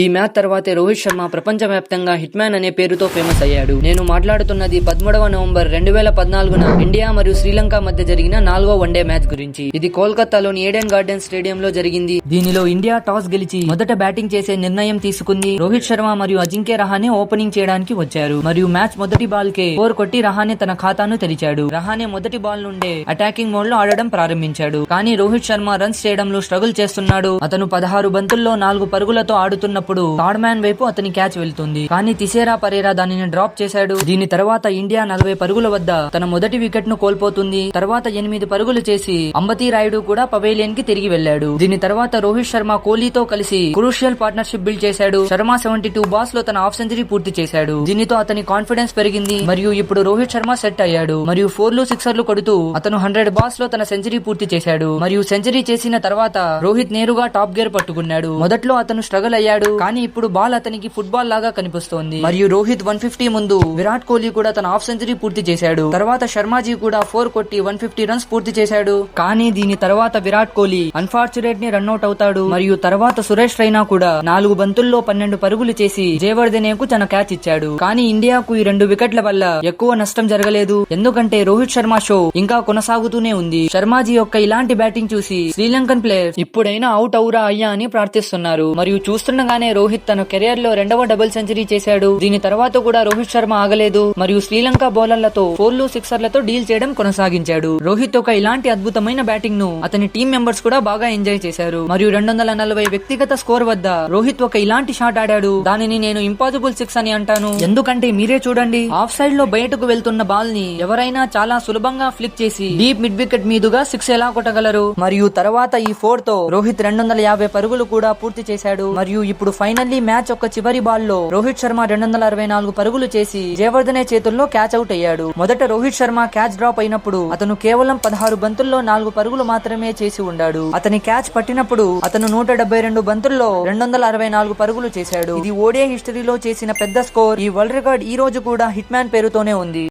ఈ మ్యాచ్ తర్వాతే రోహిత్ శర్మ ప్రపంచవ్యాప్తంగా హిట్ మ్యాన్ అనే పేరుతో ఫేమస్ అయ్యాడు. నేను మాట్లాడుతున్నది 13వ నవంబర్ 2014న ఇండియా మరియు శ్రీలంక మధ్య జరిగిన 4వ వన్డే మ్యాచ్ గురించి. ఇది కోల్కతాలోని ఏడెన్ గార్డెన్స్ స్టేడియం లో జరిగింది. దీనిలో ఇండియా టాస్ గెలిచి మొదట బ్యాటింగ్ చేసే నిర్ణయం తీసుకుంది. రోహిత్ శర్మ మరియు అజింక్య రహానే ఓపెనింగ్ చేయడానికి వచ్చారు మరియు మ్యాచ్ మొదటి బాల్ కే 4 కొట్టి రహానే తన ఖాతాను తెరిచాడు. రహానే మొదటి బాల్ నుండే అటాకింగ్ మోడ్ లో ఆడడం ప్రారంభించాడు. కానీ రోహిత్ శర్మ రన్స్ చేయడంలో స్ట్రగుల్ చేస్తున్నాడు. అతను 16 బంతుల్లో 4 పరుగులతో ఆడుతున్న థర్డ్ మ్యాన్ వైపు అతని క్యాచ్ వెళ్తుంది. కానీ తిసేరా పరేరా దానిని డ్రాప్ చేశాడు. దీని తర్వాత ఇండియా 40 పరుగుల వద్ద తన మొదటి వికెట్ ను కోల్పోతుంది. తర్వాత 8 పరుగులు చేసి అంబతి రాయుడు కూడా పవేలియన్ కి తిరిగి వెళ్లాడు. దీని తర్వాత రోహిత్ శర్మ కోహ్లీతో కలిసి క్రూషియల్ పార్ట్నర్షిప్ బిల్డ్ చేశాడు. శర్మ 72 బాల్స్ లో తన హాఫ్ సెంచరీ పూర్తి చేశాడు. దీనితో అతని కాన్ఫిడెన్స్ పెరిగింది మరియు ఇప్పుడు రోహిత్ శర్మ సెట్ అయ్యాడు మరియు 4లు 6లు కొడుతూ అతను 100 బాల్స్ లో తన సెంచరీ పూర్తి చేశాడు మరియు సెంచరీ చేసిన తర్వాత రోహిత్ నేరుగా టాప్ గేర్ పట్టుకున్నాడు. మొదట్లో అతను స్ట్రగుల్ అయ్యాడు కానీ ఇప్పుడు బాల్ అతనికి ఫుట్బాల్ లాగా కనిపిస్తోంది మరియు రోహిత్ 150 ముందు విరాట్ కోహ్లీ కూడా తన హాఫ్ సెంచరీ పూర్తి చేశాడు. తర్వాత శర్మాజీ కూడా 4 కొట్టి 150 రన్స్ పూర్తి చేశాడు. కానీ దీని తర్వాత విరాట్ కోహ్లీ అన్ఫార్చునేట్ ని రన్అట్ అవుతాడు మరియు తర్వాత సురేష్ రైనా కూడా 4 బంతుల్లో 12 పరుగులు చేసి జయవర్ధనేకు తన క్యాచ్ ఇచ్చాడు. కానీ ఇండియాకు ఈ 2 వికెట్ల వల్ల ఎక్కువ నష్టం జరగలేదు ఎందుకంటే రోహిత్ శర్మ షో ఇంకా కొనసాగుతూనే ఉంది. శర్మాజీ యొక్క ఇలాంటి బ్యాటింగ్ చూసి శ్రీలంకన్ ప్లేయర్స్ ఇప్పుడైనా అవుట్ అవురా అయ్యా అని ప్రార్థిస్తున్నారు మరియు చూస్తుండగానే రోహిత్ తన కెరియర్ లో 2వ డబుల్ సెంచరీ చేశాడు. దీని తర్వాత కూడా రోహిత్ శర్మ ఆగలేదు మరియు శ్రీలంక బౌలర్లతో 4లు 6లతో డీల్ చేయడం కొనసాగించాడు. రోహిత్ ఒక ఇలాంటి అద్భుతమైన బ్యాటింగ్ ను అతని టీం మెంబర్స్ కూడా బాగా ఎంజాయ్ చేశారు మరియు 240 వ్యక్తిగత స్కోర్ వద్ద రోహిత్ ఒక ఇలాంటి షాట్ ఆడాడు. దానిని నేను ఇంపాసిబుల్ 6 అని అంటాను ఎందుకంటే మీరే చూడండి ఆఫ్ సైడ్ లో బయటకు వెళ్తున్న బాల్ ని ఎవరైనా చాలా సులభంగా ఫ్లిక్ చేసి డీప్ మిడ్ వికెట్ మీదుగా 6 ఎలా కొట్టగలరు. మరియు తర్వాత ఈ 4 తో రోహిత్ 250 పరుగులు కూడా పూర్తి చేశాడు మరియు ఇప్పుడు ఫైనల్లీ మ్యాచ్ యొక్క చివరి బాల్ లో రోహిత్ శర్మ 264 పరుగులు చేసి జయవర్ధనే చేతుల్లో క్యాచ్ అవుట్ అయ్యాడు. మొదట రోహిత్ శర్మ క్యాచ్ డ్రాప్ అయినప్పుడు అతను కేవలం 16 బంతుల్లో 4 పరుగులు మాత్రమే చేసి ఉండాడు. అతని క్యాచ్ పట్టినప్పుడు అతను 172 బంతుల్లో 264 పరుగులు చేశాడు. ఇది ఓడిఐ హిస్టరీలో చేసిన పెద్ద స్కోర్. ఈ వరల్డ్ రికార్డ్ ఈ రోజు కూడా హిట్ మ్యాన్ పేరుతోనే ఉంది.